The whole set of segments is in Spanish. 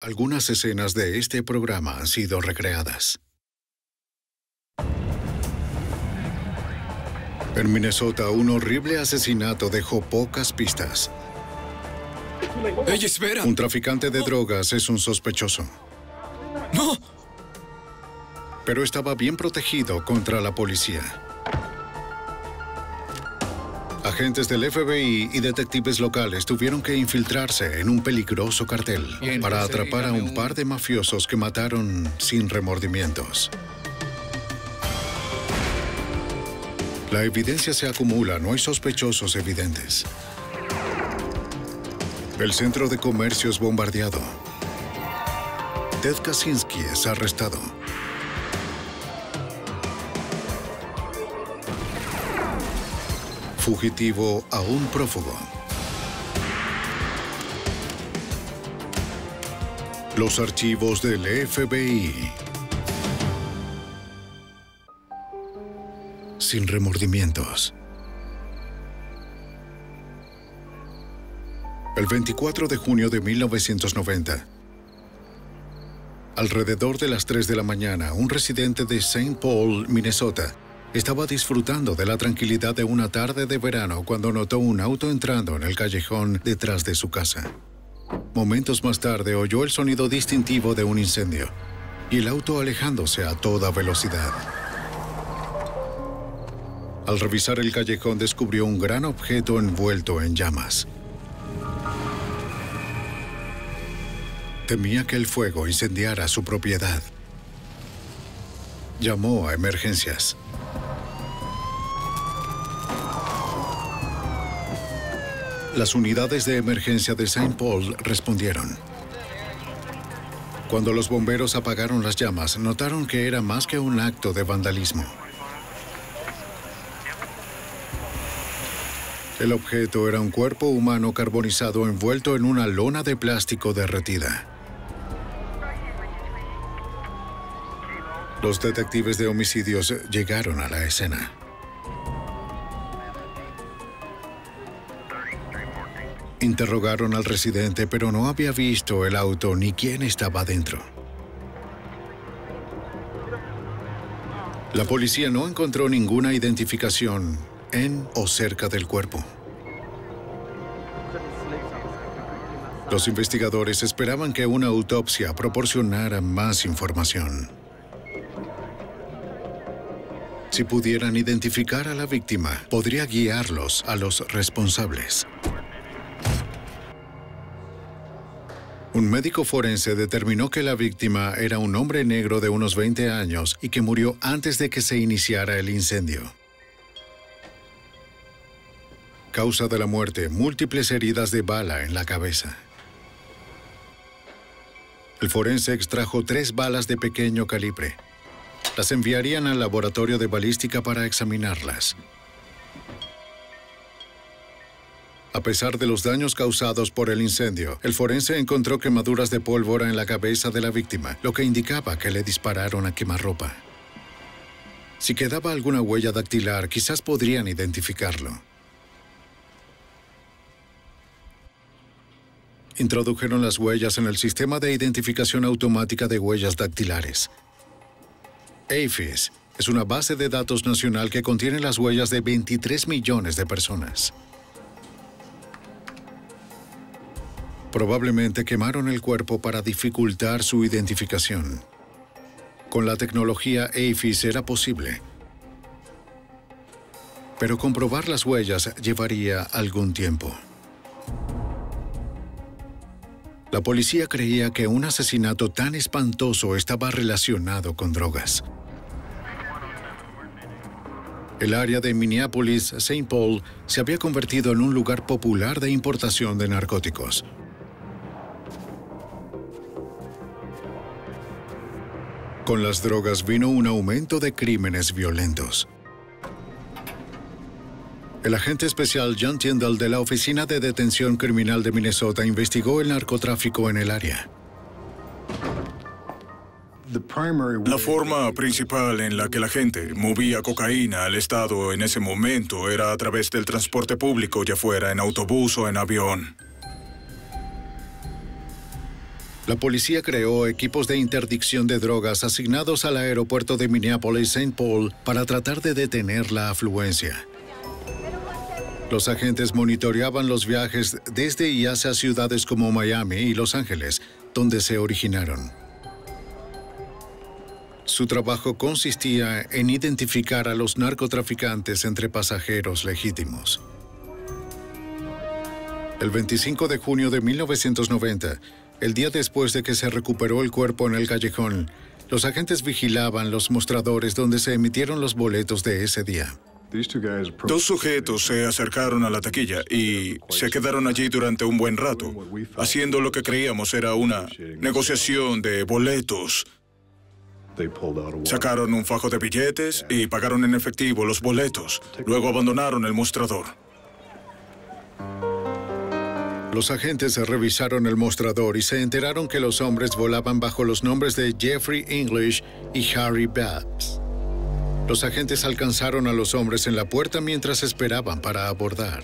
Algunas escenas de este programa han sido recreadas. En Minnesota, un horrible asesinato dejó pocas pistas. ¡Ey, espera! Un traficante de drogas es un sospechoso. ¡No! Pero estaba bien protegido contra la policía. Agentes del FBI y detectives locales tuvieron que infiltrarse en un peligroso cartel para atrapar a un par de mafiosos que mataron sin remordimientos. La evidencia se acumula, no hay sospechosos evidentes. El centro de comercio es bombardeado. Ted Kaczynski es arrestado. Fugitivo aún prófugo. Los archivos del FBI. Sin remordimientos. El 24 de junio de 1990, alrededor de las 3 de la mañana, un residente de St. Paul, Minnesota, estaba disfrutando de la tranquilidad de una tarde de verano cuando notó un auto entrando en el callejón detrás de su casa. Momentos más tarde oyó el sonido distintivo de un incendio y el auto alejándose a toda velocidad. Al revisar el callejón descubrió un gran objeto envuelto en llamas. Temía que el fuego incendiara su propiedad. Llamó a emergencias. Las unidades de emergencia de St. Paul respondieron. Cuando los bomberos apagaron las llamas, notaron que era más que un acto de vandalismo. El objeto era un cuerpo humano carbonizado envuelto en una lona de plástico derretida. Los detectives de homicidios llegaron a la escena. Interrogaron al residente, pero no había visto el auto ni quién estaba dentro. La policía no encontró ninguna identificación en o cerca del cuerpo. Los investigadores esperaban que una autopsia proporcionara más información. Si pudieran identificar a la víctima, podría guiarlos a los responsables. Un médico forense determinó que la víctima era un hombre negro de unos 20 años y que murió antes de que se iniciara el incendio. Causa de la muerte: múltiples heridas de bala en la cabeza. El forense extrajo 3 balas de pequeño calibre. Las enviarían al laboratorio de balística para examinarlas. A pesar de los daños causados por el incendio, el forense encontró quemaduras de pólvora en la cabeza de la víctima, lo que indicaba que le dispararon a quemarropa. Si quedaba alguna huella dactilar, quizás podrían identificarlo. Introdujeron las huellas en el sistema de identificación automática de huellas dactilares. AFIS es una base de datos nacional que contiene las huellas de 23 millones de personas. Probablemente quemaron el cuerpo para dificultar su identificación. Con la tecnología AFIS era posible. Pero comprobar las huellas llevaría algún tiempo. La policía creía que un asesinato tan espantoso estaba relacionado con drogas. El área de Minneapolis-St. Paul se había convertido en un lugar popular de importación de narcóticos. Con las drogas vino un aumento de crímenes violentos. El agente especial John Tyndall de la Oficina de Detención Criminal de Minnesota investigó el narcotráfico en el área. La forma principal en la que la gente movía cocaína al estado en ese momento era a través del transporte público, ya fuera en autobús o en avión. La policía creó equipos de interdicción de drogas asignados al aeropuerto de Minneapolis-St. Paul para tratar de detener la afluencia. Los agentes monitoreaban los viajes desde y hacia ciudades como Miami y Los Ángeles, donde se originaron. Su trabajo consistía en identificar a los narcotraficantes entre pasajeros legítimos. El 25 de junio de 1990, el día después de que se recuperó el cuerpo en el callejón, los agentes vigilaban los mostradores donde se emitieron los boletos de ese día. Dos sujetos se acercaron a la taquilla y se quedaron allí durante un buen rato, haciendo lo que creíamos era una negociación de boletos. Sacaron un fajo de billetes y pagaron en efectivo los boletos. Luego abandonaron el mostrador. Los agentes revisaron el mostrador y se enteraron que los hombres volaban bajo los nombres de Jeffrey English y Harry Babs. Los agentes alcanzaron a los hombres en la puerta mientras esperaban para abordar.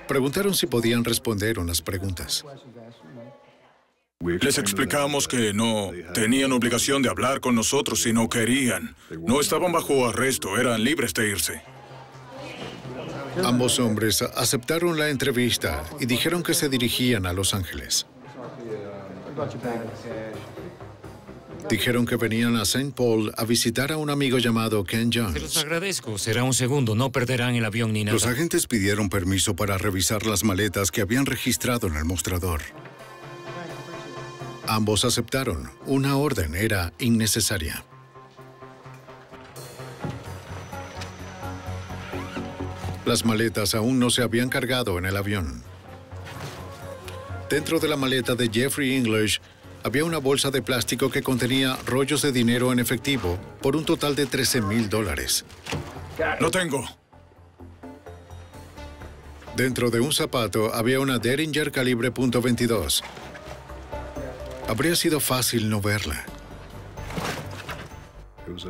Preguntaron si podían responder unas preguntas. Les explicamos que no tenían obligación de hablar con nosotros si no querían. No estaban bajo arresto, eran libres de irse. Ambos hombres aceptaron la entrevista y dijeron que se dirigían a Los Ángeles. Dijeron que venían a St. Paul a visitar a un amigo llamado Ken Jones. Se los agradezco. Será un segundo. No perderán el avión ni nada. Los agentes pidieron permiso para revisar las maletas que habían registrado en el mostrador. Ambos aceptaron. Una orden era innecesaria. Las maletas aún no se habían cargado en el avión. Dentro de la maleta de Jeffrey English había una bolsa de plástico que contenía rollos de dinero en efectivo por un total de $13,000. ¡Lo tengo! Dentro de un zapato había una Derringer calibre .22. Habría sido fácil no verla.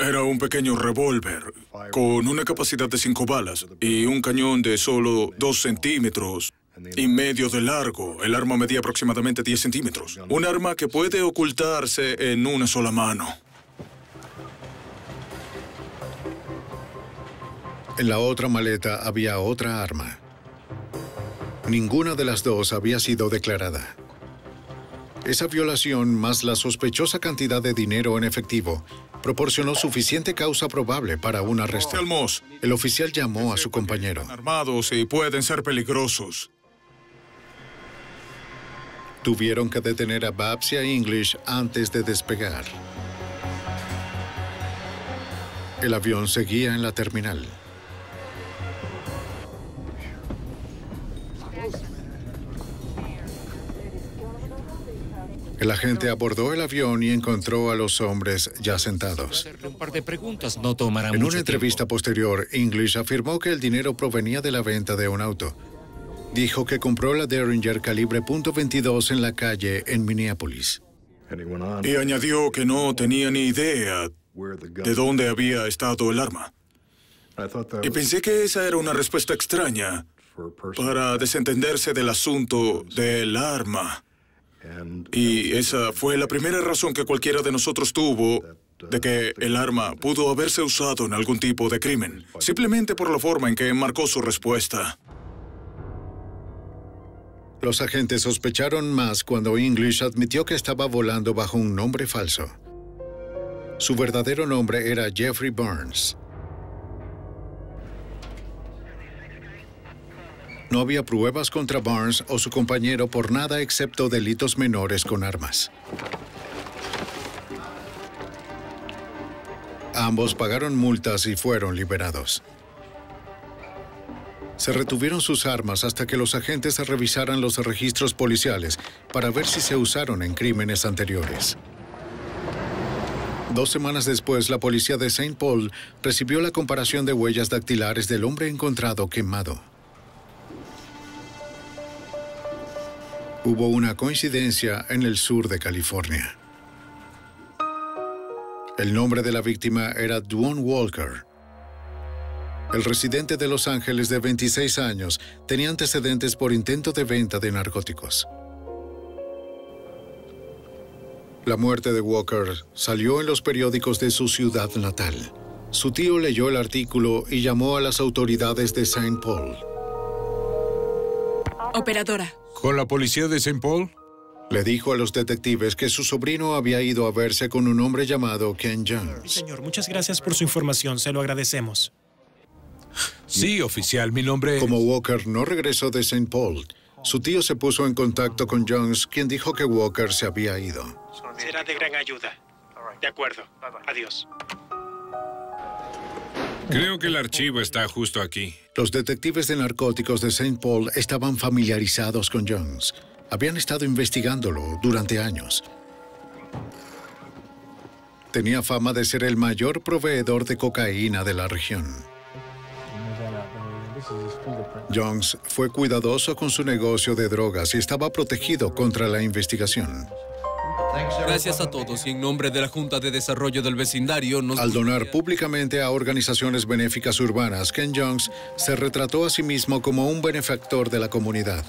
Era un pequeño revólver con una capacidad de 5 balas y un cañón de solo 2,5 centímetros de largo. El arma medía aproximadamente 10 centímetros. Un arma que puede ocultarse en una sola mano. En la otra maleta había otra arma. Ninguna de las dos había sido declarada. Esa violación, más la sospechosa cantidad de dinero en efectivo, proporcionó suficiente causa probable para un arresto. El oficial llamó a su compañero. Están armados y pueden ser peligrosos. Tuvieron que detener a Babs y a English antes de despegar. El avión seguía en la terminal. El agente abordó el avión y encontró a los hombres ya sentados. Un par de preguntas no tomarán En mucho una entrevista tiempo. posterior, English afirmó que el dinero provenía de la venta de un auto. Dijo que compró la Derringer calibre .22 en la calle en Minneapolis. Y añadió que no tenía ni idea de dónde había estado el arma. Y pensé que esa era una respuesta extraña para desentenderse del asunto del arma. Y esa fue la primera razón que cualquiera de nosotros tuvo de que el arma pudo haberse usado en algún tipo de crimen, simplemente por la forma en que enmarcó su respuesta. Los agentes sospecharon más cuando English admitió que estaba volando bajo un nombre falso. Su verdadero nombre era Jeffrey Burns. No había pruebas contra Burns o su compañero por nada excepto delitos menores con armas. Ambos pagaron multas y fueron liberados. Se retuvieron sus armas hasta que los agentes revisaran los registros policiales para ver si se usaron en crímenes anteriores. 2 semanas después, la policía de St. Paul recibió la comparación de huellas dactilares del hombre encontrado quemado. Hubo una coincidencia en el sur de California. El nombre de la víctima era Duane Walker. El residente de Los Ángeles de 26 años tenía antecedentes por intento de venta de narcóticos. La muerte de Walker salió en los periódicos de su ciudad natal. Su tío leyó el artículo y llamó a las autoridades de St. Paul. Operadora. ¿Con la policía de St. Paul? Le dijo a los detectives que su sobrino había ido a verse con un hombre llamado Ken Jones. Señor, muchas gracias por su información. Se lo agradecemos. Sí, oficial. Mi nombre es... Como Walker no regresó de St. Paul, su tío se puso en contacto con Jones, quien dijo que Walker se había ido. Será de gran ayuda. De acuerdo. Adiós. Creo que el archivo está justo aquí. Los detectives de narcóticos de St. Paul estaban familiarizados con Jones. Habían estado investigándolo durante años. Tenía fama de ser el mayor proveedor de cocaína de la región. Jones fue cuidadoso con su negocio de drogas y estaba protegido contra la investigación. Gracias a todos y en nombre de la Junta de Desarrollo del Vecindario... Al donar públicamente a organizaciones benéficas urbanas, Ken Jones se retrató a sí mismo como un benefactor de la comunidad.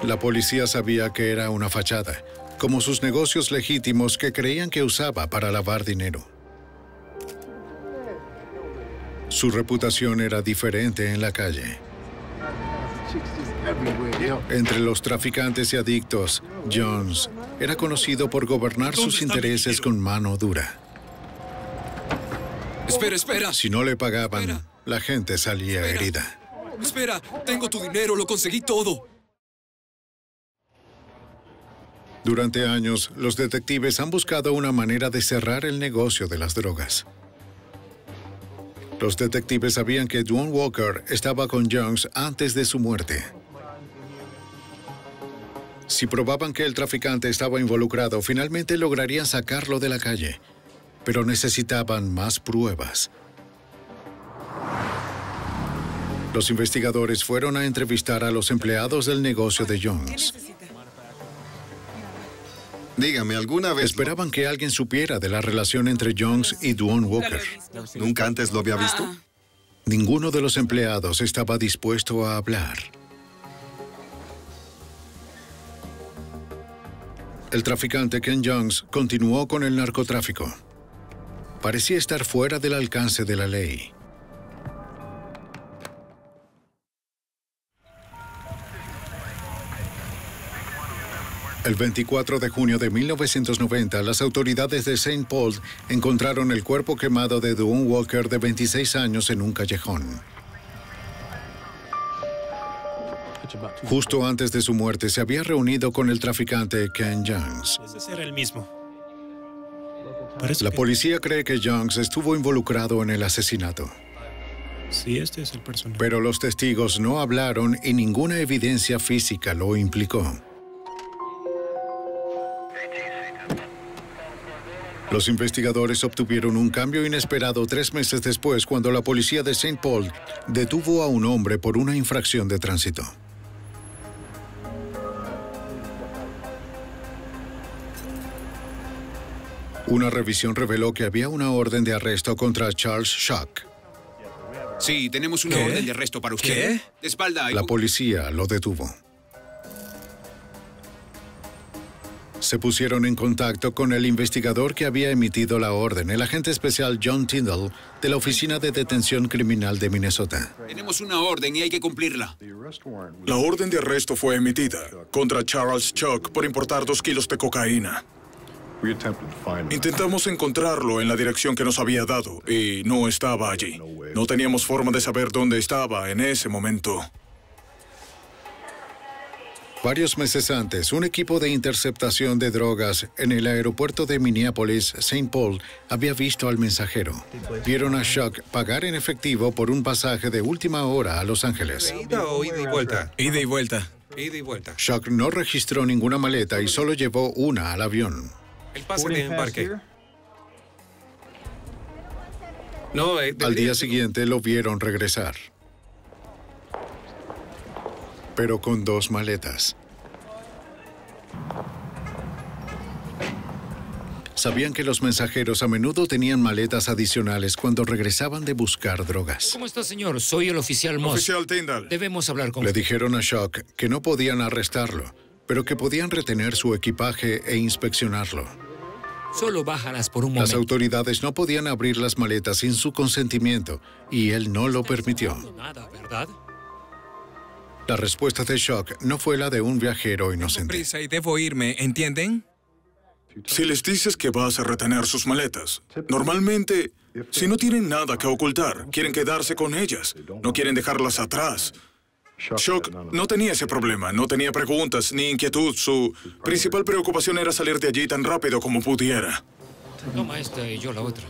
La policía sabía que era una fachada, como sus negocios legítimos que creían que usaba para lavar dinero. Su reputación era diferente en la calle. Entre los traficantes y adictos, Jones era conocido por gobernar sus intereses con mano dura. Espera. Si no le pagaban, la gente salía herida. Espera, tengo tu dinero, lo conseguí todo. Durante años, los detectives han buscado una manera de cerrar el negocio de las drogas. Los detectives sabían que Duane Walker estaba con Jones antes de su muerte. Si probaban que el traficante estaba involucrado, finalmente lograrían sacarlo de la calle. Pero necesitaban más pruebas. Los investigadores fueron a entrevistar a los empleados del negocio de Jones. Dígame, ¿alguna vez... Esperaban que alguien supiera de la relación entre Jones y Duane Walker. ¿Nunca antes lo había visto? Ninguno de los empleados estaba dispuesto a hablar. El traficante Ken Jones continuó con el narcotráfico. Parecía estar fuera del alcance de la ley. El 24 de junio de 1990, las autoridades de St. Paul encontraron el cuerpo quemado de Duane Walker, de 26 años, en un callejón. Justo antes de su muerte, se había reunido con el traficante Ken Jones. Ese era el mismo. La policía cree que Jones estuvo involucrado en el asesinato. Sí, este es el personaje. Pero los testigos no hablaron y ninguna evidencia física lo implicó. Los investigadores obtuvieron un cambio inesperado 3 meses después, cuando la policía de St. Paul detuvo a un hombre por una infracción de tránsito. Una revisión reveló que había una orden de arresto contra Charles Schock. Sí, tenemos una orden de arresto para usted. ¿Qué? De espalda. La policía lo detuvo. Se pusieron en contacto con el investigador que había emitido la orden, el agente especial John Tyndall, de la Oficina de Detención Criminal de Minnesota. Tenemos una orden y hay que cumplirla. La orden de arresto fue emitida contra Charles Schock por importar 2 kilos de cocaína. Intentamos encontrarlo en la dirección que nos había dado y no estaba allí. No teníamos forma de saber dónde estaba en ese momento. Varios meses antes, un equipo de interceptación de drogas en el aeropuerto de Minneapolis, St. Paul, había visto al mensajero. Vieron a Schock pagar en efectivo por un pasaje de última hora a Los Ángeles. ¿Ida o ida y vuelta? Ida y vuelta. Ida y vuelta. Schock no registró ninguna maleta y solo llevó una al avión. El pase de embarque. No, Al día siguiente lo vieron regresar, pero con 2 maletas. Sabían que los mensajeros a menudo tenían maletas adicionales cuando regresaban de buscar drogas. ¿Cómo está, señor? Soy el oficial Moss. Oficial Tyndall. Debemos hablar con Le usted. dijeron a Schock que no podían arrestarlo, pero que podían retener su equipaje e inspeccionarlo. Solo bájalas por un Las momento. autoridades no podían abrir las maletas sin su consentimiento, y él no lo permitió. Nada, ¿verdad? La respuesta de Shock no fue la de un viajero Tengo inocente. prisa y debo irme, ¿entienden? Si les dices que vas a retener sus maletas, normalmente, si no tienen nada que ocultar, quieren quedarse con ellas, no quieren dejarlas atrás. Shock no tenía ese problema, no tenía preguntas ni inquietud. Su principal preocupación era salir de allí tan rápido como pudiera. Toma esta y yo la otra.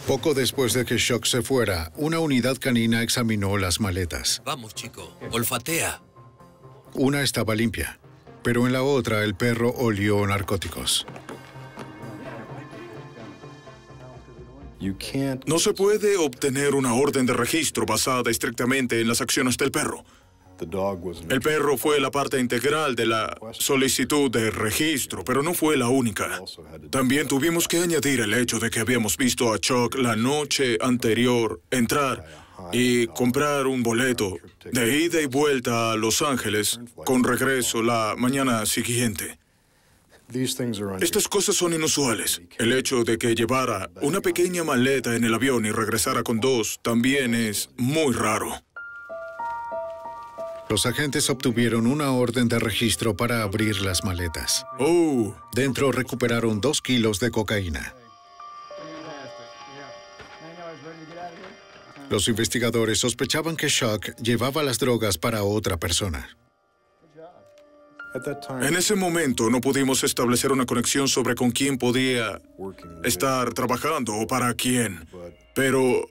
Poco después de que Shock se fuera, una unidad canina examinó las maletas. Vamos, chico. Olfatea. Una estaba limpia, pero en la otra el perro olió narcóticos. No se puede obtener una orden de registro basada estrictamente en las acciones del perro. El perro fue la parte integral de la solicitud de registro, pero no fue la única. También tuvimos que añadir el hecho de que habíamos visto a Chuck la noche anterior entrar y comprar un boleto de ida y vuelta a Los Ángeles con regreso la mañana siguiente. Estas cosas son inusuales. El hecho de que llevara una pequeña maleta en el avión y regresara con dos también es muy raro. Los agentes obtuvieron una orden de registro para abrir las maletas. Oh, Dentro recuperaron 2 kilos de cocaína. Los investigadores sospechaban que Shock llevaba las drogas para otra persona. en ese momento no pudimos establecer una conexión sobre con quién podía estar trabajando o para quién, pero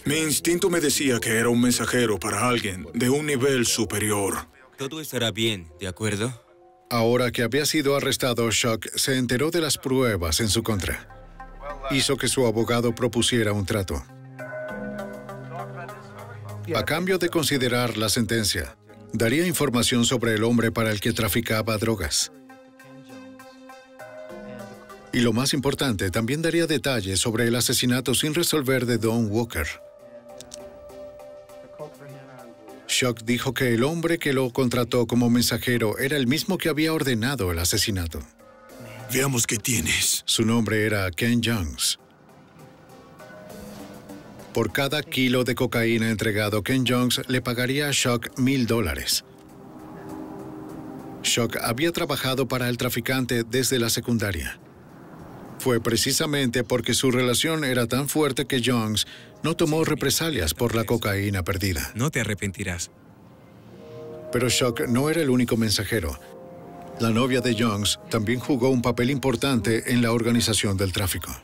mi instinto me decía que era un mensajero para alguien de un nivel superior. Todo estará bien, ¿de acuerdo? Ahora que había sido arrestado, Shock se enteró de las pruebas en su contra. Hizo que su abogado propusiera un trato. A cambio de considerar la sentencia, daría información sobre el hombre para el que traficaba drogas. Y lo más importante, también daría detalles sobre el asesinato sin resolver de Don Walker. Shock dijo que el hombre que lo contrató como mensajero era el mismo que había ordenado el asesinato. Veamos qué tienes. Su nombre era Ken Jones. Por cada kilo de cocaína entregado, Ken Jones le pagaría a Shock $1,000. Shock había trabajado para el traficante desde la secundaria. Fue precisamente porque su relación era tan fuerte que Jones no tomó represalias por la cocaína perdida. No te arrepentirás. Pero Shock no era el único mensajero. La novia de Jones también jugó un papel importante en la organización del tráfico.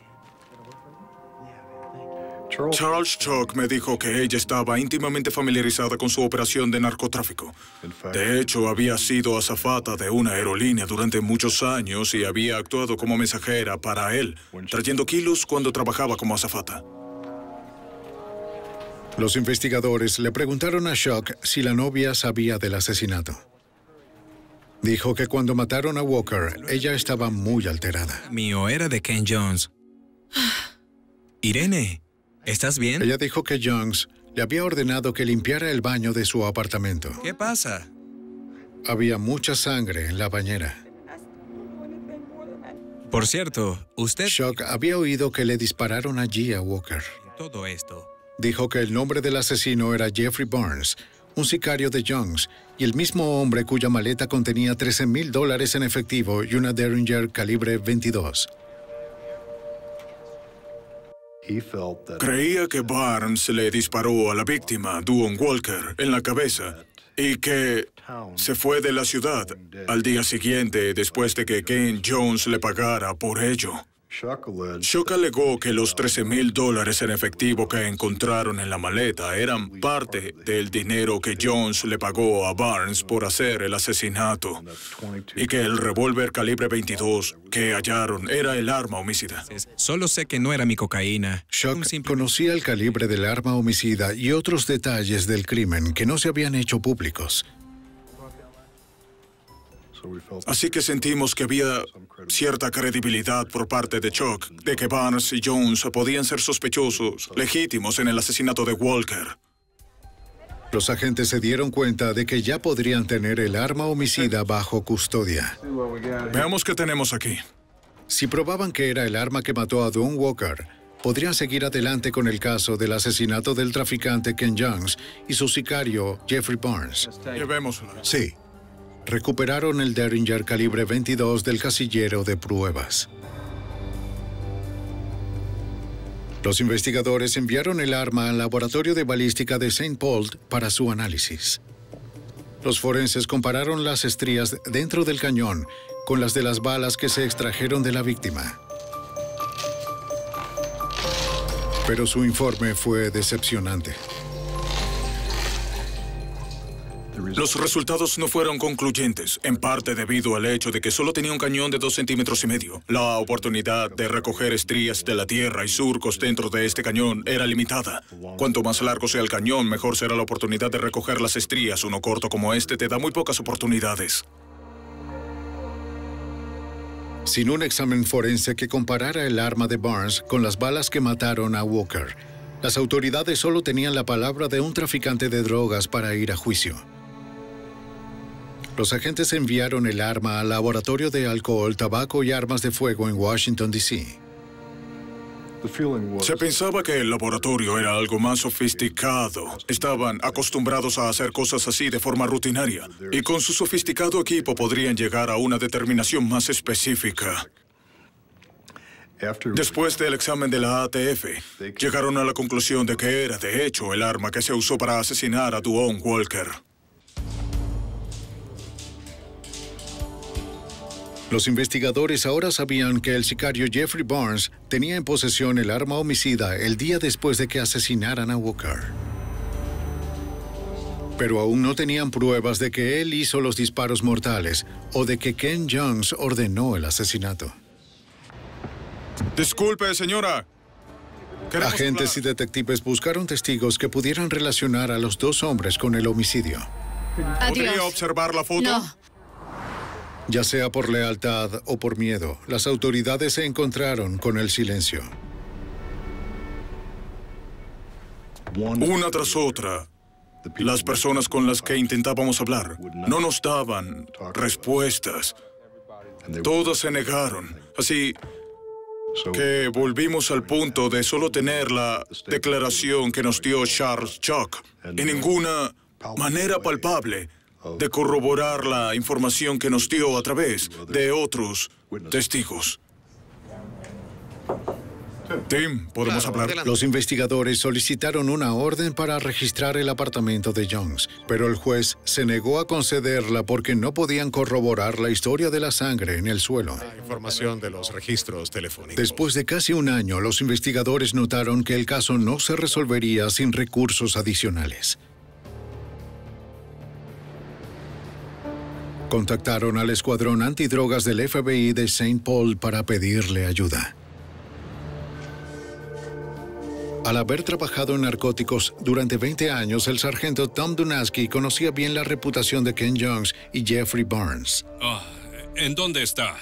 Charles Shock me dijo que ella estaba íntimamente familiarizada con su operación de narcotráfico. De hecho, había sido azafata de una aerolínea durante muchos años y había actuado como mensajera para él, trayendo kilos cuando trabajaba como azafata. Los investigadores le preguntaron a Shock si la novia sabía del asesinato. Dijo que cuando mataron a Walker, ella estaba muy alterada. Mío era de Ken Jones. Irene, ¿estás bien? Ella dijo que Jones le había ordenado que limpiara el baño de su apartamento. ¿Qué pasa? Había mucha sangre en la bañera. Por cierto, usted... Shock había oído que le dispararon allí a Walker. Todo esto. Dijo que el nombre del asesino era Jeffrey Burns, un sicario de Jones, y el mismo hombre cuya maleta contenía $13,000 en efectivo y una Derringer calibre 22. Creía que Barnes le disparó a la víctima, Duane Walker, en la cabeza y que se fue de la ciudad al día siguiente después de que Ken Jones le pagara por ello. Shock alegó que los $13,000 en efectivo que encontraron en la maleta eran parte del dinero que Jones le pagó a Barnes por hacer el asesinato y que el revólver calibre 22 que hallaron era el arma homicida. Solo sé que no era mi cocaína. Shock conocía el calibre del arma homicida y otros detalles del crimen que no se habían hecho públicos. Así que sentimos que había cierta credibilidad por parte de Shock de que Barnes y Jones podían ser sospechosos legítimos en el asesinato de Walker. Los agentes se dieron cuenta de que ya podrían tener el arma homicida bajo custodia. Veamos qué tenemos aquí. Si probaban que era el arma que mató a Dawn Walker, podrían seguir adelante con el caso del asesinato del traficante Ken Jones y su sicario Jeffrey Barnes. Llevémoslo. Sí. Recuperaron el Derringer calibre 22 del casillero de pruebas. Los investigadores enviaron el arma al laboratorio de balística de St. Paul para su análisis. Los forenses compararon las estrías dentro del cañón con las de las balas que se extrajeron de la víctima. Pero su informe fue decepcionante. Los resultados no fueron concluyentes, en parte debido al hecho de que solo tenía un cañón de 2,5 centímetros. La oportunidad de recoger estrías de la tierra y surcos dentro de este cañón era limitada. Cuanto más largo sea el cañón, mejor será la oportunidad de recoger las estrías. Uno corto como este te da muy pocas oportunidades. Sin un examen forense que comparara el arma de Barnes con las balas que mataron a Walker, las autoridades solo tenían la palabra de un traficante de drogas para ir a juicio. Los agentes enviaron el arma al laboratorio de alcohol, tabaco y armas de fuego en Washington, D.C. Se pensaba que el laboratorio era algo más sofisticado. Estaban acostumbrados a hacer cosas así de forma rutinaria. Y con su sofisticado equipo podrían llegar a una determinación más específica. Después del examen de la ATF, llegaron a la conclusión de que era, de hecho, el arma que se usó para asesinar a Dawn Walker. Los investigadores ahora sabían que el sicario Jeffrey Barnes tenía en posesión el arma homicida el día después de que asesinaran a Walker. Pero aún no tenían pruebas de que él hizo los disparos mortales o de que Ken Jones ordenó el asesinato. Disculpe, señora. Agentes y detectives buscaron testigos que pudieran relacionar a los dos hombres con el homicidio. ¿Podría observar la foto? No. Ya sea por lealtad o por miedo, las autoridades se encontraron con el silencio. Una tras otra, las personas con las que intentábamos hablar no nos daban respuestas. Todas se negaron. Así que volvimos al punto de solo tener la declaración que nos dio Charles Chuck y ninguna manera palpable de corroborar la información que nos dio a través de otros testigos. Tim, ¿podemos hablar? Los investigadores solicitaron una orden para registrar el apartamento de Jones, pero el juez se negó a concederla porque no podían corroborar la historia de la sangre en el suelo. La información de los registros telefónicos. Después de casi un año, los investigadores notaron que el caso no se resolvería sin recursos adicionales. Contactaron al escuadrón antidrogas del FBI de St. Paul para pedirle ayuda. Al haber trabajado en narcóticos durante 20 años, el sargento Tom Dunaski conocía bien la reputación de Ken Jones y Jeffrey Barnes. ¿En dónde está?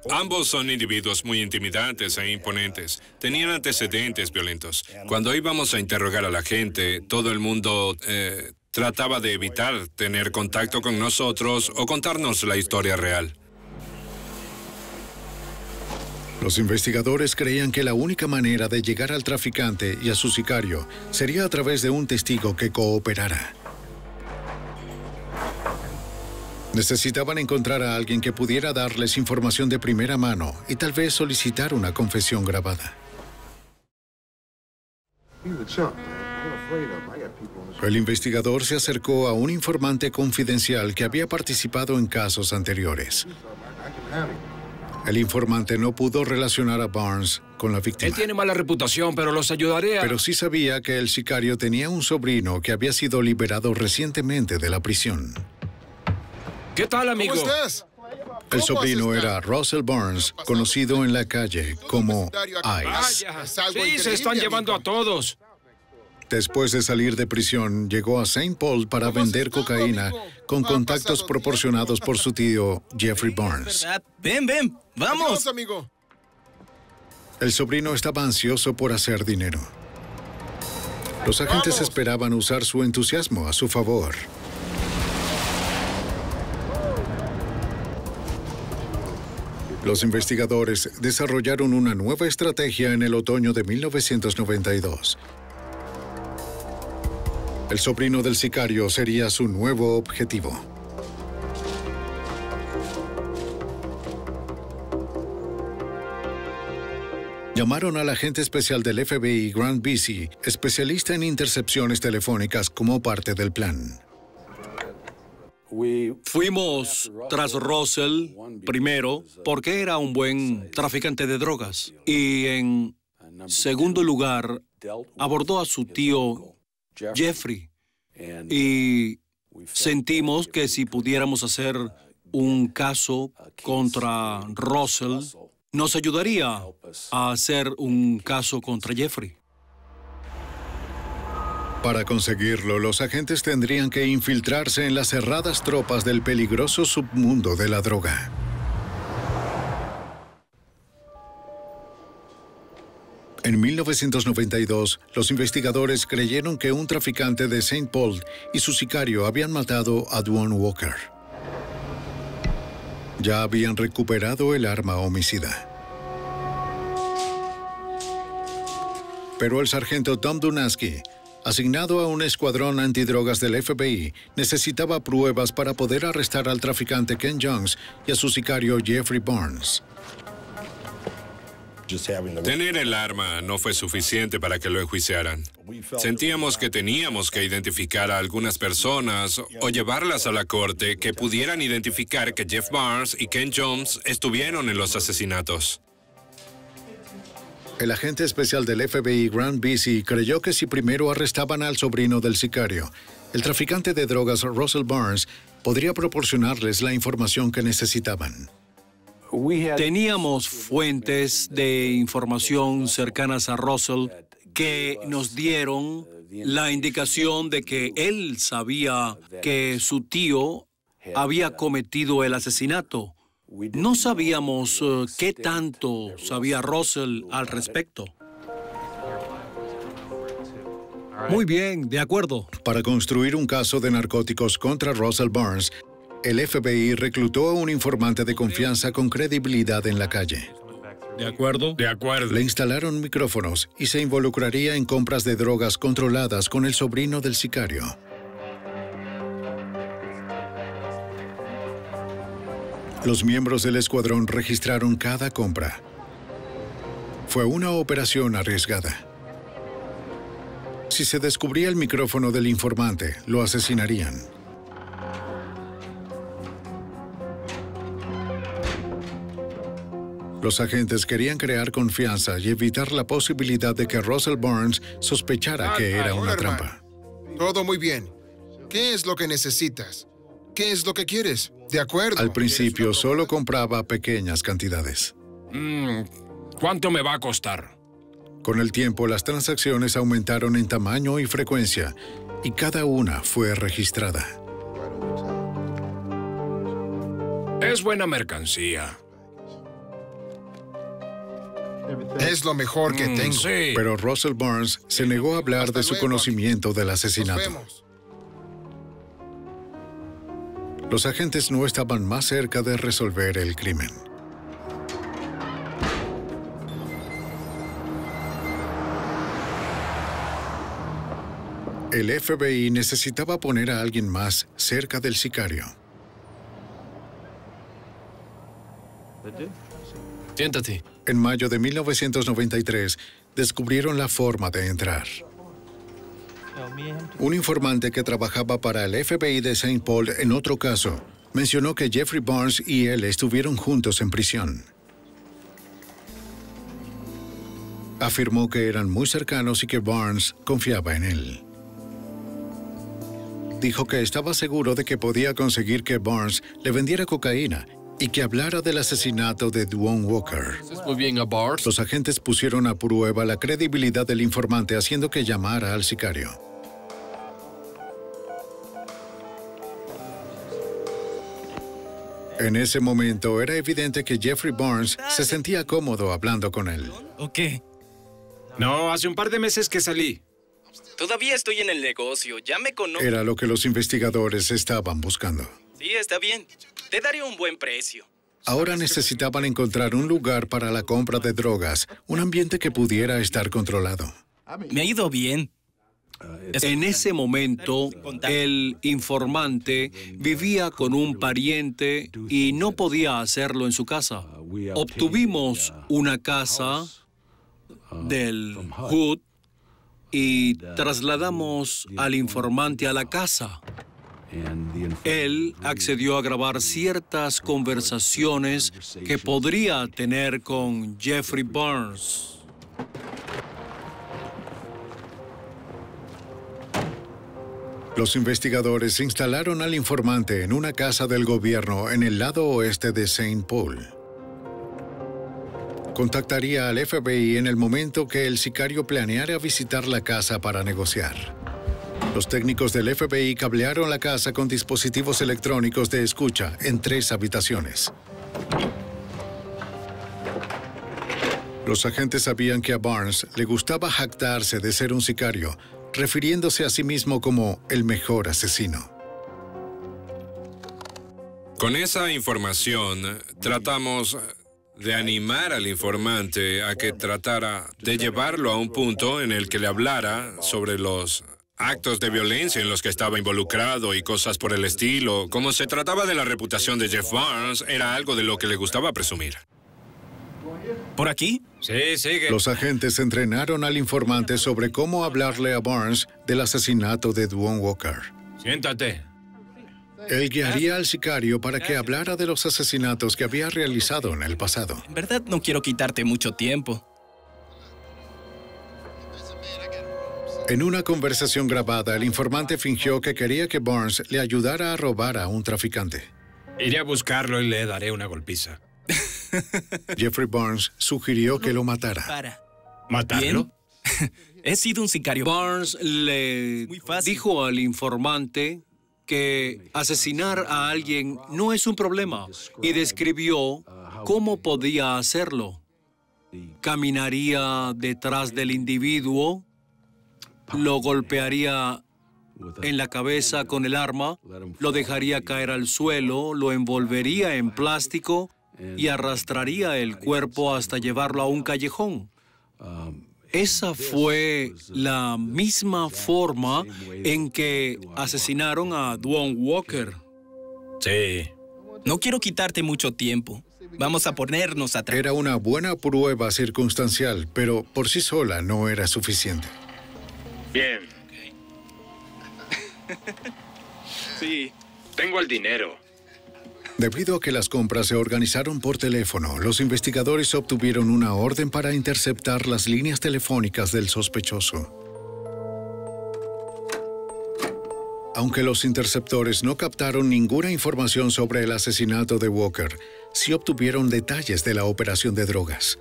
Ambos son individuos muy intimidantes e imponentes. Tenían antecedentes violentos. Cuando íbamos a interrogar a la gente, todo el mundo trataba de evitar tener contacto con nosotros o contarnos la historia real. Los investigadores creían que la única manera de llegar al traficante y a su sicario sería a través de un testigo que cooperara. Necesitaban encontrar a alguien que pudiera darles información de primera mano y tal vez solicitar una confesión grabada. El investigador se acercó a un informante confidencial que había participado en casos anteriores. El informante no pudo relacionar a Barnes con la víctima. Él tiene mala reputación, pero los ayudaré a... Pero sí sabía que el sicario tenía un sobrino que había sido liberado recientemente de la prisión. ¿Qué tal, amigo? ¿Cómo estás? El sobrino era Russell Barnes, conocido en la calle como Ice. Sí, se están llevando a todos. Después de salir de prisión, llegó a St. Paul para vender cocaína con contactos proporcionados por su tío Jeffrey Barnes. Ven, vamos. Amigo. El sobrino estaba ansioso por hacer dinero. Los agentes esperaban usar su entusiasmo a su favor. Los investigadores desarrollaron una nueva estrategia en el otoño de 1992. El sobrino del sicario sería su nuevo objetivo. Llamaron al agente especial del FBI, Grant Bisi, especialista en intercepciones telefónicas, como parte del plan. Fuimos tras Russell primero porque era un buen traficante de drogas y en segundo lugar abordó a su tío Jeffrey y sentimos que si pudiéramos hacer un caso contra Russell nos ayudaría a hacer un caso contra Jeffrey. Para conseguirlo, los agentes tendrían que infiltrarse en las cerradas tropas del peligroso submundo de la droga. En 1992, los investigadores creyeron que un traficante de St. Paul y su sicario habían matado a Duane Walker. Ya habían recuperado el arma homicida. Pero el sargento Tom Dunaski, asignado a un escuadrón antidrogas del FBI, necesitaba pruebas para poder arrestar al traficante Ken Jones y a su sicario Jeffrey Barnes. Tener el arma no fue suficiente para que lo enjuiciaran. Sentíamos que teníamos que identificar a algunas personas o llevarlas a la corte que pudieran identificar que Jeff Barnes y Ken Jones estuvieron en los asesinatos. El agente especial del FBI, Grant Bisi, creyó que si primero arrestaban al sobrino del sicario, el traficante de drogas Russell Barnes podría proporcionarles la información que necesitaban. Teníamos fuentes de información cercanas a Russell que nos dieron la indicación de que él sabía que su tío había cometido el asesinato. No sabíamos qué tanto sabía Russell al respecto. Muy bien, de acuerdo. Para construir un caso de narcóticos contra Russell Barnes, el FBI reclutó a un informante de confianza con credibilidad en la calle. ¿De acuerdo? De acuerdo. Le instalaron micrófonos y se involucraría en compras de drogas controladas con el sobrino del sicario. Los miembros del escuadrón registraron cada compra. Fue una operación arriesgada. Si se descubría el micrófono del informante, lo asesinarían. Los agentes querían crear confianza y evitar la posibilidad de que Russell Barnes sospechara que era una trampa. Todo muy bien. ¿Qué es lo que necesitas? ¿Qué es lo que quieres? De acuerdo. Al principio solo compraba pequeñas cantidades. ¿Cuánto me va a costar? Con el tiempo, las transacciones aumentaron en tamaño y frecuencia, y cada una fue registrada. Es buena mercancía. Es lo mejor que tengo. Sí. Pero Russell Barnes se negó a hablar de su conocimiento del asesinato. Los agentes no estaban más cerca de resolver el crimen. El FBI necesitaba poner a alguien más cerca del sicario. Siéntate. En mayo de 1993, descubrieron la forma de entrar. Un informante que trabajaba para el FBI de St. Paul en otro caso mencionó que Jeffrey Barnes y él estuvieron juntos en prisión. Afirmó que eran muy cercanos y que Barnes confiaba en él. Dijo que estaba seguro de que podía conseguir que Barnes le vendiera cocaína y que hablara del asesinato de Duane Walker. Muy bien a Barnes. Los agentes pusieron a prueba la credibilidad del informante haciendo que llamara al sicario. En ese momento era evidente que Jeffrey Barnes se sentía cómodo hablando con él. ¿O qué? No, hace un par de meses que salí. Todavía estoy en el negocio, ya me conozco. Era lo que los investigadores estaban buscando. Sí, está bien. Te daré un buen precio. Ahora necesitaban encontrar un lugar para la compra de drogas, un ambiente que pudiera estar controlado. Me ha ido bien. En ese momento, el informante vivía con un pariente y no podía hacerlo en su casa. Obtuvimos una casa del Hood y trasladamos al informante a la casa. Él accedió a grabar ciertas conversaciones que podría tener con Jeffrey Barnes. Los investigadores instalaron al informante en una casa del gobierno en el lado oeste de St. Paul. Contactaría al FBI en el momento que el sicario planeara visitar la casa para negociar. Los técnicos del FBI cablearon la casa con dispositivos electrónicos de escucha en 3 habitaciones. Los agentes sabían que a Barnes le gustaba jactarse de ser un sicario, refiriéndose a sí mismo como el mejor asesino. Con esa información, tratamos de animar al informante a que tratara de llevarlo a un punto en el que le hablara sobre los actos de violencia en los que estaba involucrado y cosas por el estilo. Como se trataba de la reputación de Jeff Barnes, era algo de lo que le gustaba presumir. ¿Por aquí? Sí, sigue. Los agentes entrenaron al informante sobre cómo hablarle a Barnes del asesinato de Duane Walker. Siéntate. Él guiaría al sicario para que hablara de los asesinatos que había realizado en el pasado. En verdad no quiero quitarte mucho tiempo. En una conversación grabada, el informante fingió que quería que Barnes le ayudara a robar a un traficante. Iré a buscarlo y le daré una golpiza. Jeffrey Barnes sugirió que lo matara. Para. ¿Matarlo? He sido un sicario. Barnes le dijo al informante que asesinar a alguien no es un problema y describió cómo podía hacerlo. Caminaría detrás del individuo, lo golpearía en la cabeza con el arma, lo dejaría caer al suelo, lo envolvería en plástico y arrastraría el cuerpo hasta llevarlo a un callejón. Esa fue la misma forma en que asesinaron a Duane Walker. Sí. No quiero quitarte mucho tiempo. Vamos a ponernos a trabajar. Era una buena prueba circunstancial, pero por sí sola no era suficiente. Bien. Sí. Tengo el dinero. Debido a que las compras se organizaron por teléfono, los investigadores obtuvieron una orden para interceptar las líneas telefónicas del sospechoso. Aunque los interceptores no captaron ninguna información sobre el asesinato de Walker, sí obtuvieron detalles de la operación de drogas.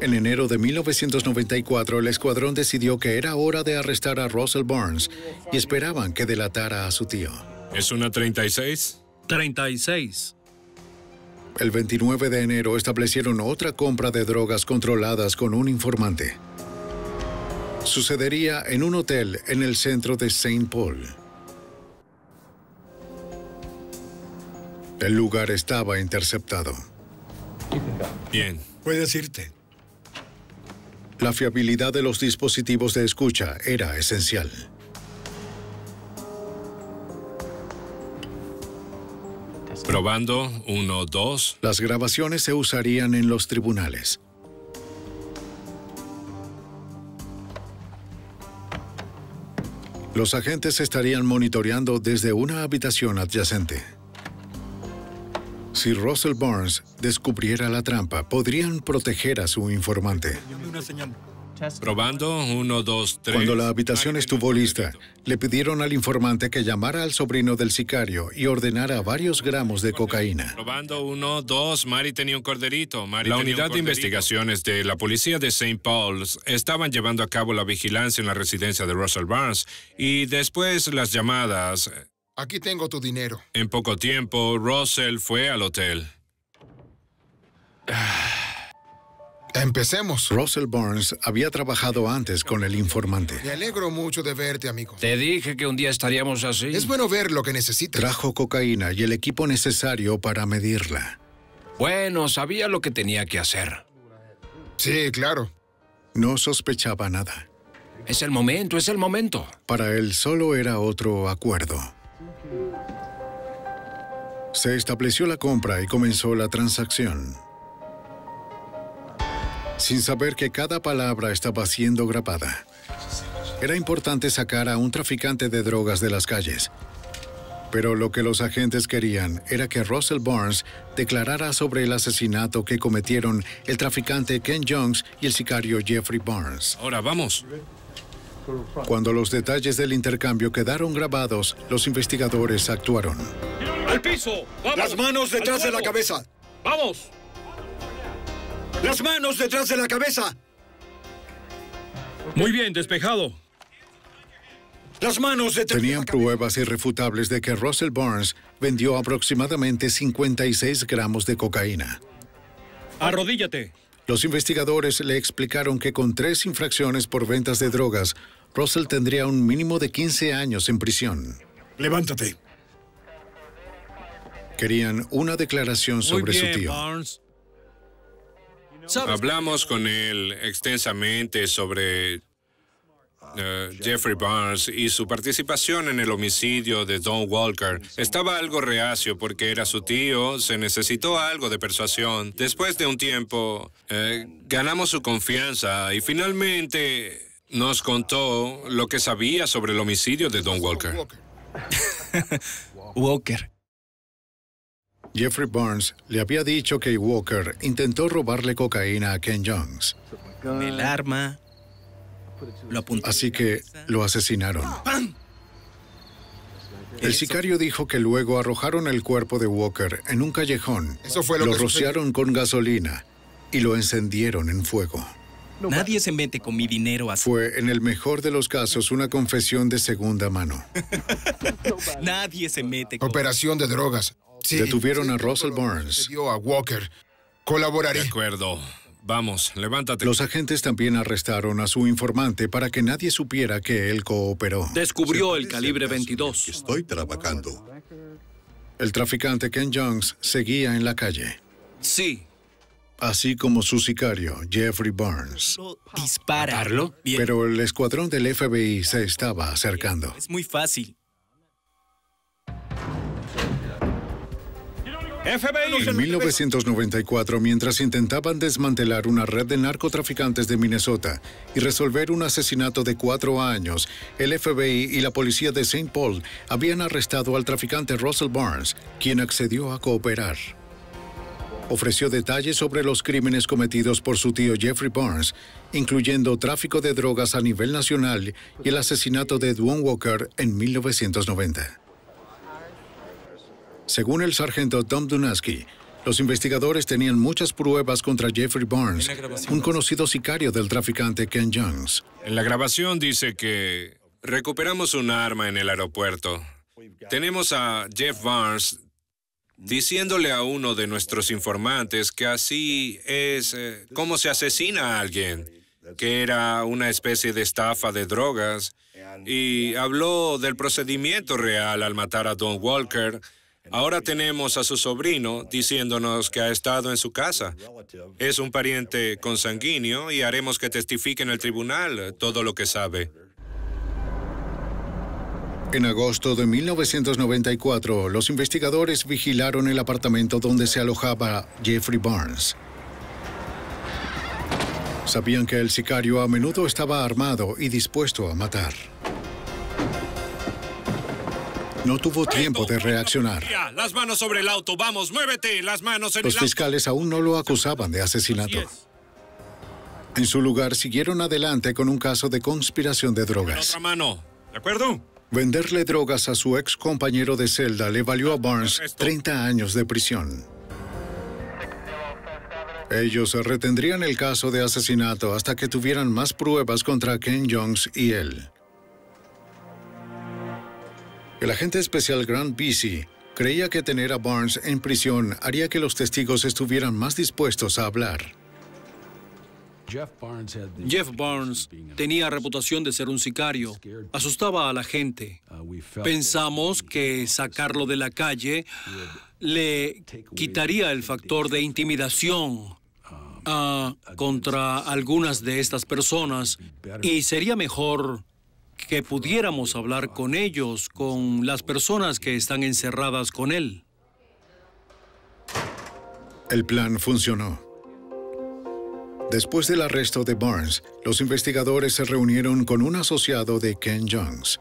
En enero de 1994, el escuadrón decidió que era hora de arrestar a Russell Barnes y esperaban que delatara a su tío. ¿Es una 36? 36. El 29 de enero establecieron otra compra de drogas controladas con un informante. Sucedería en un hotel en el centro de St. Paul. El lugar estaba interceptado. Bien. Puedes irte. La fiabilidad de los dispositivos de escucha era esencial. Probando, 1, 2. Las grabaciones se usarían en los tribunales. Los agentes estarían monitoreando desde una habitación adyacente. Si Russell Barnes descubriera la trampa, podrían proteger a su informante. Probando, 1, 2, 3. Cuando la habitación estuvo lista, le pidieron al informante que llamara al sobrino del sicario y ordenara varios gramos de cocaína. Probando, 1, 2. Mari tenía un corderito. La unidad de investigaciones de la policía de St. Paul's estaban llevando a cabo la vigilancia en la residencia de Russell Barnes y después las llamadas. Aquí tengo tu dinero. En poco tiempo, Russell fue al hotel. Empecemos. Russell Barnes había trabajado antes con el informante. Me alegro mucho de verte, amigo. Te dije que un día estaríamos así. Es bueno ver lo que necesitas. Trajo cocaína y el equipo necesario para medirla. Bueno, sabía lo que tenía que hacer. Sí, claro. No sospechaba nada. Es el momento, es el momento. Para él solo era otro acuerdo. Se estableció la compra y comenzó la transacción, sin saber que cada palabra estaba siendo grabada. Era importante sacar a un traficante de drogas de las calles. Pero lo que los agentes querían era que Russell Barnes declarara sobre el asesinato que cometieron el traficante Ken Jones y el sicario Jeffrey Barnes. Ahora vamos. Cuando los detalles del intercambio quedaron grabados, los investigadores actuaron. ¡Al piso! ¡Vamos! ¡Las manos detrás de la cabeza! ¡Vamos! ¡Las manos detrás de la cabeza! Muy bien, despejado. ¡Las manos detrás! Tenían pruebas irrefutables de que Russell Barnes vendió aproximadamente 56 gramos de cocaína. ¡Arrodíllate! Los investigadores le explicaron que con 3 infracciones por ventas de drogas, Russell tendría un mínimo de 15 años en prisión. Levántate. Querían una declaración sobre su tío. Barnes. Hablamos con él extensamente sobre Jeffrey Barnes y su participación en el homicidio de Don Walker. Estaba algo reacio porque era su tío, se necesitó algo de persuasión. Después de un tiempo, ganamos su confianza y finalmente nos contó lo que sabía sobre el homicidio de Don Walker. Walker. Jeffrey Barnes le había dicho que Walker intentó robarle cocaína a Ken Jones. El arma. Lo apuntó. Así que lo asesinaron. El sicario dijo que luego arrojaron el cuerpo de Walker en un callejón. Eso fue lo que rociaron con gasolina y lo encendieron en fuego. Nadie se mete con mi dinero así. Fue, en el mejor de los casos, una confesión de segunda mano. Nadie se mete con... Operación de drogas. Sí, detuvieron a Russell Barnes. Dio a Walker. Colaboraré. De acuerdo. Vamos, levántate. Los agentes también arrestaron a su informante para que nadie supiera que él cooperó. Descubrió el calibre 22. Estoy trabajando. El traficante Ken Jones seguía en la calle. Sí. Así como su sicario, Jeffrey Barnes. Dispara. ¿Matarlo? Pero el escuadrón del FBI se estaba acercando. Es muy fácil. FBI. En 1994, mientras intentaban desmantelar una red de narcotraficantes de Minnesota y resolver un asesinato de 4 años, el FBI y la policía de St. Paul habían arrestado al traficante Russell Barnes, quien accedió a cooperar. Ofreció detalles sobre los crímenes cometidos por su tío Jeffrey Barnes, incluyendo tráfico de drogas a nivel nacional y el asesinato de Don Walker en 1990. Según el sargento Tom Dunaski, los investigadores tenían muchas pruebas contra Jeffrey Barnes, un conocido sicario del traficante Ken Jones. En la grabación dice que recuperamos un arma en el aeropuerto. Tenemos a Jeff Barnes diciéndole a uno de nuestros informantes que así es como se asesina a alguien, que era una especie de estafa de drogas, y habló del procedimiento real al matar a Don Walker. Ahora tenemos a su sobrino diciéndonos que ha estado en su casa. Es un pariente consanguíneo y haremos que testifique en el tribunal todo lo que sabe. En agosto de 1994, los investigadores vigilaron el apartamento donde se alojaba Jeffrey Barnes. Sabían que el sicario a menudo estaba armado y dispuesto a matar. No tuvo tiempo de reaccionar. Las manos sobre el auto, vamos, muévete, las manos en el auto. Los fiscales aún no lo acusaban de asesinato. En su lugar, siguieron adelante con un caso de conspiración de drogas. Otra mano, ¿de acuerdo? Venderle drogas a su ex compañero de celda le valió a Barnes 30 años de prisión. Ellos retendrían el caso de asesinato hasta que tuvieran más pruebas contra Ken Jones y él. El agente especial Grant Vesey creía que tener a Barnes en prisión haría que los testigos estuvieran más dispuestos a hablar. Jeff Barnes tenía reputación de ser un sicario. Asustaba a la gente. Pensamos que sacarlo de la calle le quitaría el factor de intimidación contra algunas de estas personas y sería mejor que pudiéramos hablar con ellos, con las personas que están encerradas con él. El plan funcionó. Después del arresto de Barnes, los investigadores se reunieron con un asociado de Ken Jones.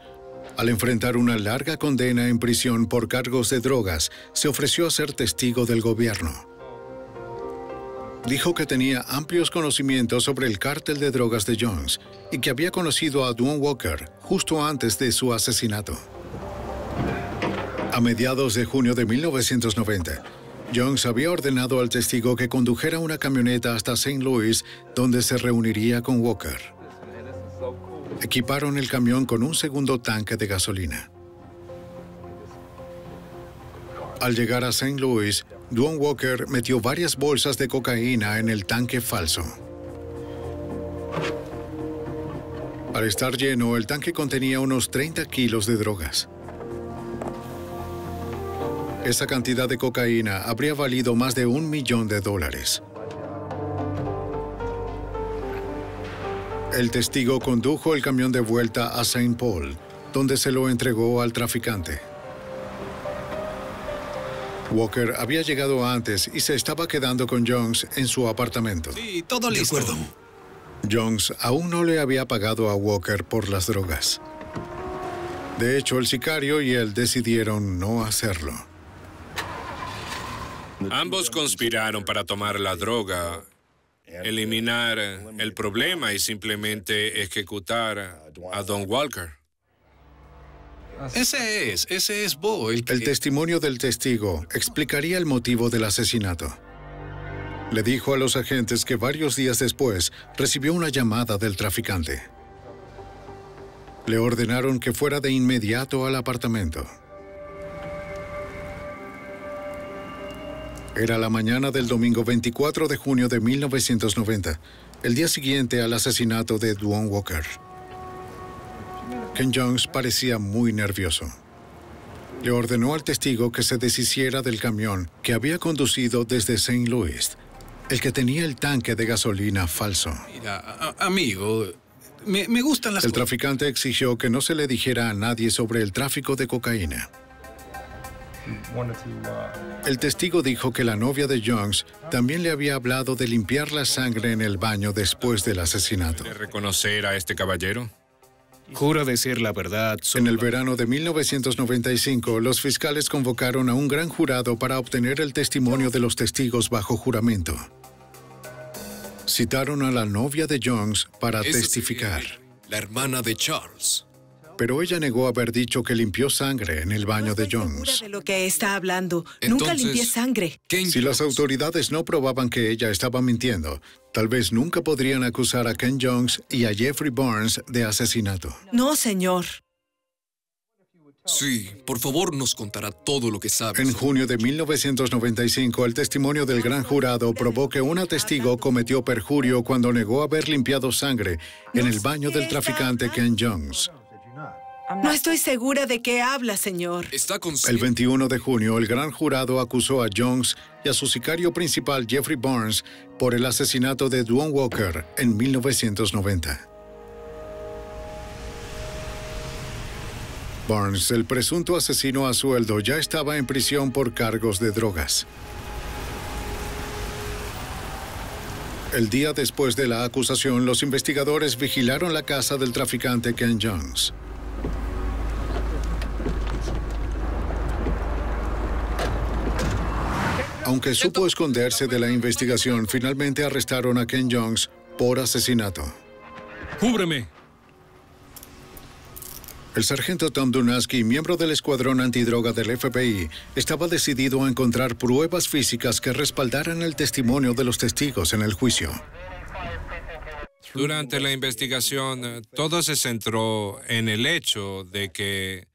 Al enfrentar una larga condena en prisión por cargos de drogas, se ofreció a ser testigo del gobierno. Dijo que tenía amplios conocimientos sobre el cártel de drogas de Jones y que había conocido a Duane Walker justo antes de su asesinato. A mediados de junio de 1990, Jones había ordenado al testigo que condujera una camioneta hasta St. Louis, donde se reuniría con Walker. Equiparon el camión con un segundo tanque de gasolina. Al llegar a St. Louis, Duane Walker metió varias bolsas de cocaína en el tanque falso. Al estar lleno, el tanque contenía unos 30 kilos de drogas. Esa cantidad de cocaína habría valido más de $1 millón. El testigo condujo el camión de vuelta a St. Paul, donde se lo entregó al traficante. Walker había llegado antes y se estaba quedando con Jones en su apartamento. Sí, todo listo. De acuerdo. Jones aún no le había pagado a Walker por las drogas. De hecho, el sicario y él decidieron no hacerlo. Ambos conspiraron para tomar la droga, eliminar el problema y simplemente ejecutar a Don Walker. Ese es Bo. El testimonio del testigo explicaría el motivo del asesinato. Le dijo a los agentes que varios días después recibió una llamada del traficante. Le ordenaron que fuera de inmediato al apartamento. Era la mañana del domingo 24 de junio de 1990, el día siguiente al asesinato de Duane Walker. Ken Jones parecía muy nervioso. Le ordenó al testigo que se deshiciera del camión que había conducido desde St. Louis, el que tenía el tanque de gasolina falso. Mira, amigo, me gustan las... El traficante exigió que no se le dijera a nadie sobre el tráfico de cocaína. El testigo dijo que la novia de Jones también le había hablado de limpiar la sangre en el baño después del asesinato. ¿Puede reconocer a este caballero? Juro decir la verdad. En el verano de 1995, los fiscales convocaron a un gran jurado para obtener el testimonio de los testigos bajo juramento. Citaron a la novia de Jones para testificar. La hermana de Charles. Pero ella negó haber dicho que limpió sangre en el baño de Jones. No estoy segura de lo que está hablando. Nunca limpié sangre. Si las autoridades no probaban que ella estaba mintiendo, tal vez nunca podrían acusar a Ken Jones y a Jeffrey Barnes de asesinato. No, señor. Sí, por favor nos contará todo lo que sabe. En junio de 1995, el testimonio del gran jurado probó que una testigo cometió perjurio cuando negó haber limpiado sangre en el baño del traficante Ken Jones. No estoy segura de qué habla, señor. El 21 de junio, el gran jurado acusó a Jones y a su sicario principal, Jeffrey Barnes, por el asesinato de Duane Walker en 1990. Barnes, el presunto asesino a sueldo, ya estaba en prisión por cargos de drogas. El día después de la acusación, los investigadores vigilaron la casa del traficante Ken Jones. Aunque supo esconderse de la investigación, finalmente arrestaron a Ken Jones por asesinato. ¡Cúbreme! El sargento Tom Dunaski, miembro del escuadrón antidroga del FBI, estaba decidido a encontrar pruebas físicas que respaldaran el testimonio de los testigos en el juicio. Durante la investigación, todo se centró en el hecho de que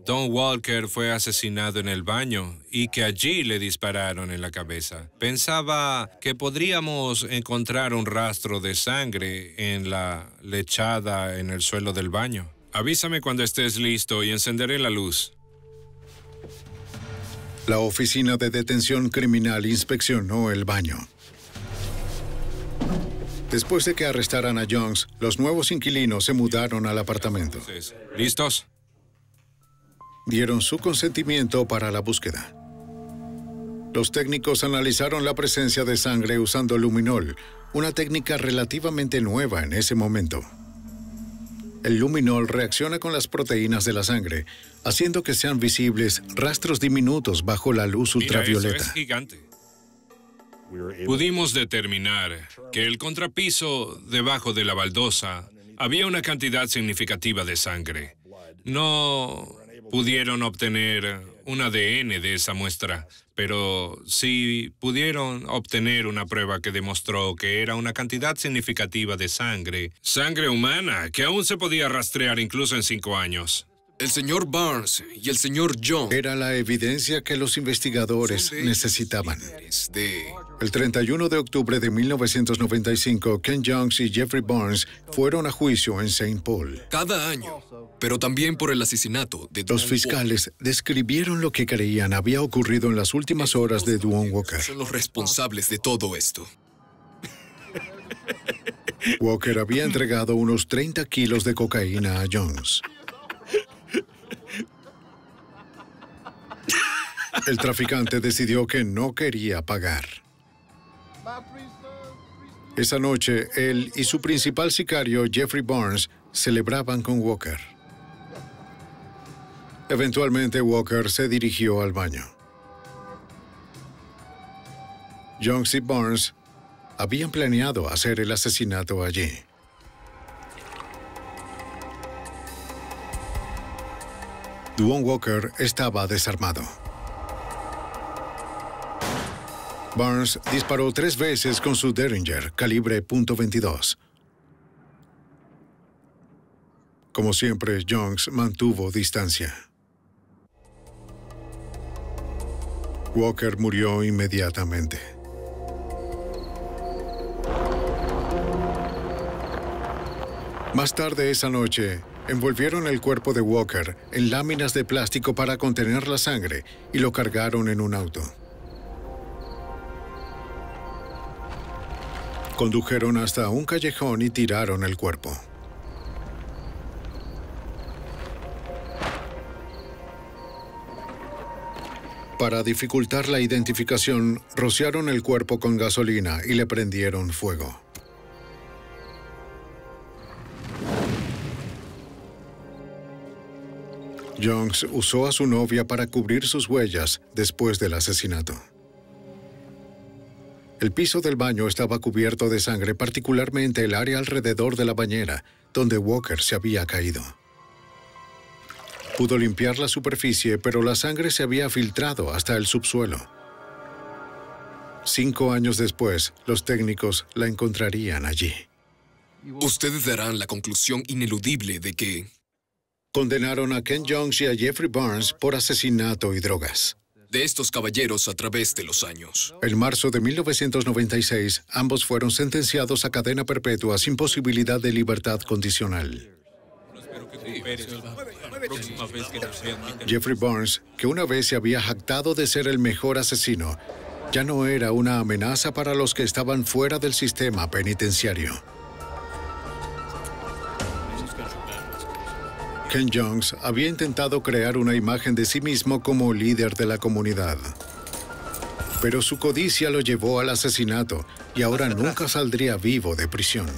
Don Walker fue asesinado en el baño y que allí le dispararon en la cabeza. Pensaba que podríamos encontrar un rastro de sangre en la lechada en el suelo del baño. Avísame cuando estés listo y encenderé la luz. La Oficina de Detención Criminal inspeccionó el baño. Después de que arrestaran a Jones, los nuevos inquilinos se mudaron al apartamento. ¿Listos? Dieron su consentimiento para la búsqueda. Los técnicos analizaron la presencia de sangre usando luminol, una técnica relativamente nueva en ese momento. El luminol reacciona con las proteínas de la sangre, haciendo que sean visibles rastros diminutos bajo la luz ultravioleta. Eso es gigante. Pudimos determinar que el contrapiso debajo de la baldosa había una cantidad significativa de sangre. No pudieron obtener un ADN de esa muestra, pero sí pudieron obtener una prueba que demostró que era una cantidad significativa de sangre. Sangre humana, que aún se podía rastrear incluso en 5 años. El señor Barnes y el señor Jones. Era la evidencia que los investigadores necesitaban. El 31 de octubre de 1995, Ken Jones y Jeffrey Barnes fueron a juicio en St. Paul. Cada año, pero también por el asesinato de Los fiscales describieron lo que creían había ocurrido en las últimas horas de Duane Walker. Son los responsables de todo esto. Walker había entregado unos 30 kilos de cocaína a Jones. El traficante decidió que no quería pagar. Esa noche, él y su principal sicario, Jeffrey Barnes, celebraban con Walker. Eventualmente, Walker se dirigió al baño. Jones y Barnes habían planeado hacer el asesinato allí. Duane Walker estaba desarmado. Barnes disparó 3 veces con su Derringer, calibre .22. Como siempre, Jones mantuvo distancia. Walker murió inmediatamente. Más tarde esa noche, envolvieron el cuerpo de Walker en láminas de plástico para contener la sangre y lo cargaron en un auto. Condujeron hasta un callejón y tiraron el cuerpo. Para dificultar la identificación, rociaron el cuerpo con gasolina y le prendieron fuego. Jones usó a su novia para cubrir sus huellas después del asesinato. El piso del baño estaba cubierto de sangre, particularmente el área alrededor de la bañera, donde Walker se había caído. Pudo limpiar la superficie, pero la sangre se había filtrado hasta el subsuelo. 5 años después, los técnicos la encontrarían allí. Ustedes darán la conclusión ineludible de que... Condenaron a Ken Jones y a Jeffrey Barnes por asesinato y drogas. De estos caballeros a través de los años. En marzo de 1996, ambos fueron sentenciados a cadena perpetua sin posibilidad de libertad condicional. Jeffrey Barnes, que una vez se había jactado de ser el mejor asesino, ya no era una amenaza para los que estaban fuera del sistema penitenciario. Ken Jones había intentado crear una imagen de sí mismo como líder de la comunidad. Pero su codicia lo llevó al asesinato y ahora nunca saldría vivo de prisión.